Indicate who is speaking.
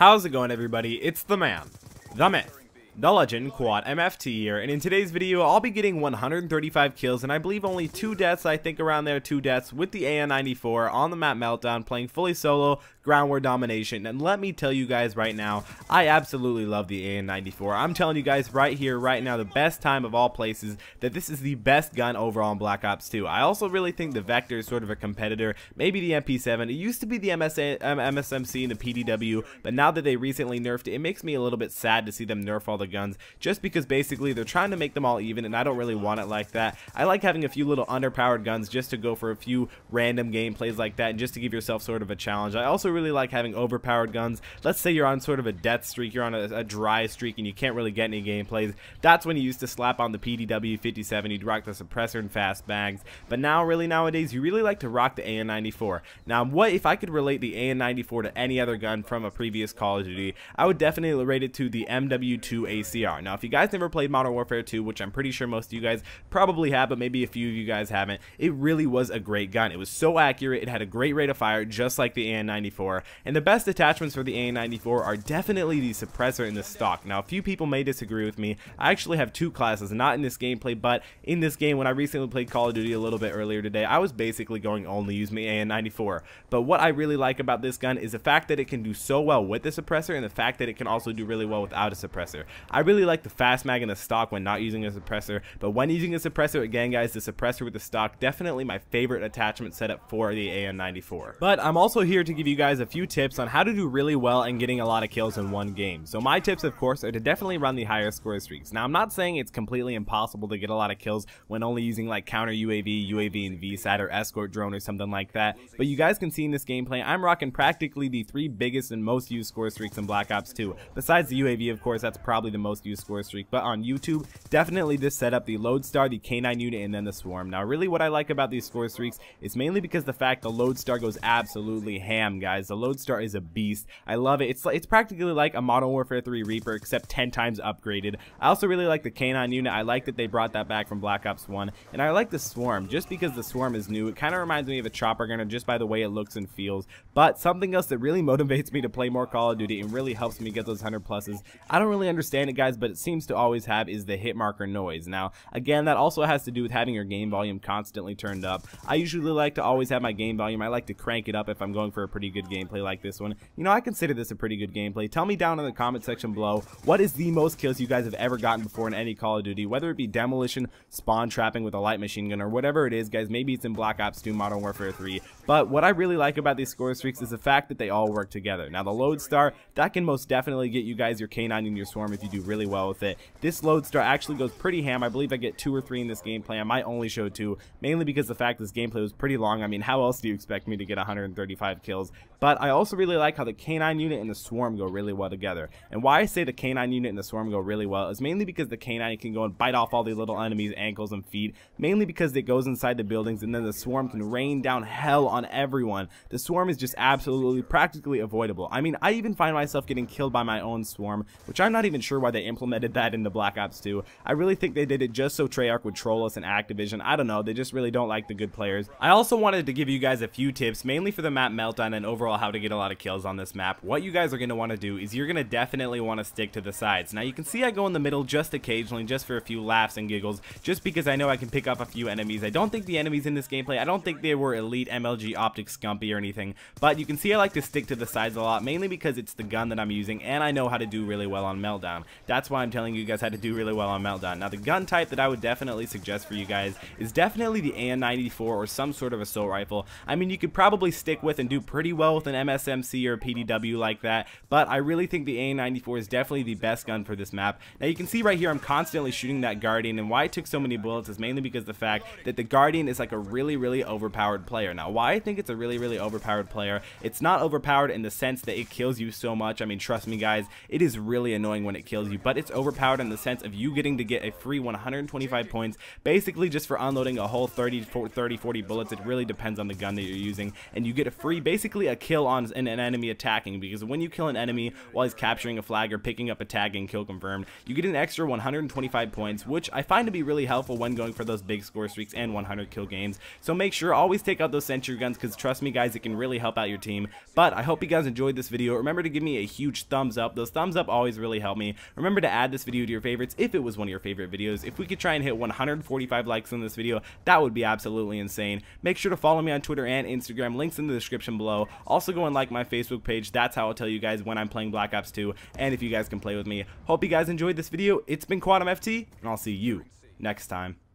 Speaker 1: How's it going, everybody? It's the man, the myth, the legend, Quad MFT here, and in today's video I'll be getting 135 kills and I believe only 2 deaths, I think around there, 2 deaths with the AN94 on the map Meltdown, playing fully solo, ground war domination. And let me tell you guys right now, I absolutely love the AN94. I'm telling you guys right here, right now, the best time of all places, that this is the best gun overall in Black Ops 2. I also really think the Vector is sort of a competitor, maybe the MP7. It used to be the MSMC and the PDW, but now that they recently nerfed it, it makes me a little bit sad to see them nerf all the guns, just because basically they're trying to make them all even, and I don't really want it like that. I like having a few little underpowered guns just to go for a few random gameplays like that, and just to give yourself sort of a challenge. I also really like having overpowered guns. Let's say you're on sort of a death streak, you're on a dry streak, and you can't really get any gameplays. That's when you used to slap on the PDW 57, you'd rock the suppressor and fast bags. But now, really nowadays, you really like to rock the AN94. Now, what if I could relate the AN94 to any other gun from a previous Call of Duty? I would definitely rate it to the MW2 ACR. Now, if you guys never played Modern Warfare 2, which I'm pretty sure most of you guys probably have, but maybe a few of you guys haven't, it really was a great gun. It was so accurate, it had a great rate of fire, just like the AN94. And the best attachments for the AN94 are definitely the suppressor and the stock. Now, a few people may disagree with me. I actually have 2 classes, not in this gameplay, but in this game when I recently played Call of Duty a little bit earlier today, I was basically going only use my AN94. But what I really like about this gun is the fact that it can do so well with the suppressor, and the fact that it can also do really well without a suppressor. I really like the fast mag and the stock when not using a suppressor, but when using a suppressor, again guys, the suppressor with the stock, definitely my favorite attachment setup for the AN94. But I'm also here to give you guys a few tips on how to do really well and getting a lot of kills in one game. So my tips, of course, are to definitely run the higher score streaks. Now, I'm not saying it's completely impossible to get a lot of kills when only using like counter UAV, UAV and VSAT, or escort drone or something like that, but you guys can see in this gameplay I'm rocking practically the 3 biggest and most used score streaks in Black Ops 2. Besides the UAV, of course, that's probably the most used score streak, but on YouTube, definitely this setup, the Lodestar, the K9 unit, and then the Swarm. Now, really what I like about these score streaks is mainly because the fact the Lodestar goes absolutely ham, guys. The Lodestar is a beast. I love it. It's practically like a Modern Warfare 3 Reaper, except 10 times upgraded. I also really like the K9 unit. I like that they brought that back from Black Ops 1, and I like the Swarm just because the Swarm is new. It kind of reminds me of a chopper gunner just by the way it looks and feels. But something else that really motivates me to play more Call of Duty and really helps me get those 100 pluses, I don't really understand it, guys, but it seems to always have, is the hit marker noise. Now, again, that also has to do with having your game volume constantly turned up. I usually like to always have my game volume. I like to crank it up if I'm going for a pretty good gameplay like this one. You know, I consider this a pretty good gameplay. Tell me down in the comment section below, what is the most kills you guys have ever gotten before in any Call of Duty, whether it be demolition, spawn trapping with a light machine gun, or whatever it is, guys. Maybe it's in Black Ops 2, Modern Warfare 3, but what I really like about these score streaks is the fact that they all work together. Now, the Lodestar, that can most definitely get you guys your K9 and your Swarm if you do really well with it. This Lodestar actually goes pretty ham. I believe I get 2 or 3 in this gameplay. I might only show 2, mainly because the fact this gameplay was pretty long. I mean, how else do you expect me to get 135 kills? But I also really like how the K9 unit and the Swarm go really well together. And why I say the K9 unit and the Swarm go really well is mainly because the K9 can go and bite off all the little enemies' ankles and feet, mainly because it goes inside the buildings, and then the Swarm can rain down hell on everyone. The Swarm is just absolutely practically avoidable. I mean, I even find myself getting killed by my own Swarm, which I'm not even sure why they implemented that in the Black Ops 2. I really think they did it just so Treyarch would troll us in Activision. I don't know, they just really don't like the good players. I also wanted to give you guys a few tips, mainly for the map Meltdown and overall how to get a lot of kills on this map. What you guys are going to want to do is you're going to definitely want to stick to the sides. Now, you can see I go in the middle just occasionally, just for a few laughs and giggles, just because I know I can pick up a few enemies. I don't think the enemies in this gameplay, I don't think they were elite MLG optics scumpy or anything, but you can see I like to stick to the sides a lot, mainly because it's the gun that I'm using, and I know how to do really well on Meltdown. That's why I'm telling you guys how to do really well on Meltdown. Now, the gun type that I would definitely suggest for you guys is definitely the AN94 or some sort of assault rifle. I mean, you could probably stick with and do pretty well with an MSMC or a PDW like that, but I really think the AN94 is definitely the best gun for this map. Now, you can see right here I'm constantly shooting that Guardian, and why I took so many bullets is mainly because the fact that the Guardian is like a really overpowered player. Now, why I think it's a really overpowered player, it's not overpowered in the sense that it kills you so much. I mean, trust me guys, it is really annoying when it kills you, but it's overpowered in the sense of you getting to get a free 125 points basically just for unloading a whole 30, 40 bullets. It really depends on the gun that you're using, and you get a free basically a kill kill on an enemy attacking, because when you kill an enemy while he's capturing a flag or picking up a tag and kill confirmed, you get an extra 125 points, which I find to be really helpful when going for those big score streaks and 100 kill games. So make sure always take out those sentry guns, because trust me guys, it can really help out your team. But I hope you guys enjoyed this video. Remember to give me a huge thumbs up. Those thumbs up always really help me. Remember to add this video to your favorites if it was one of your favorite videos. If we could try and hit 145 likes on this video, that would be absolutely insane. Make sure to follow me on Twitter and Instagram, links in the description below. Also go and like my Facebook page, that's how I'll tell you guys when I'm playing Black Ops 2 and if you guys can play with me. Hope you guys enjoyed this video. It's been Quantum FT, and I'll see you next time.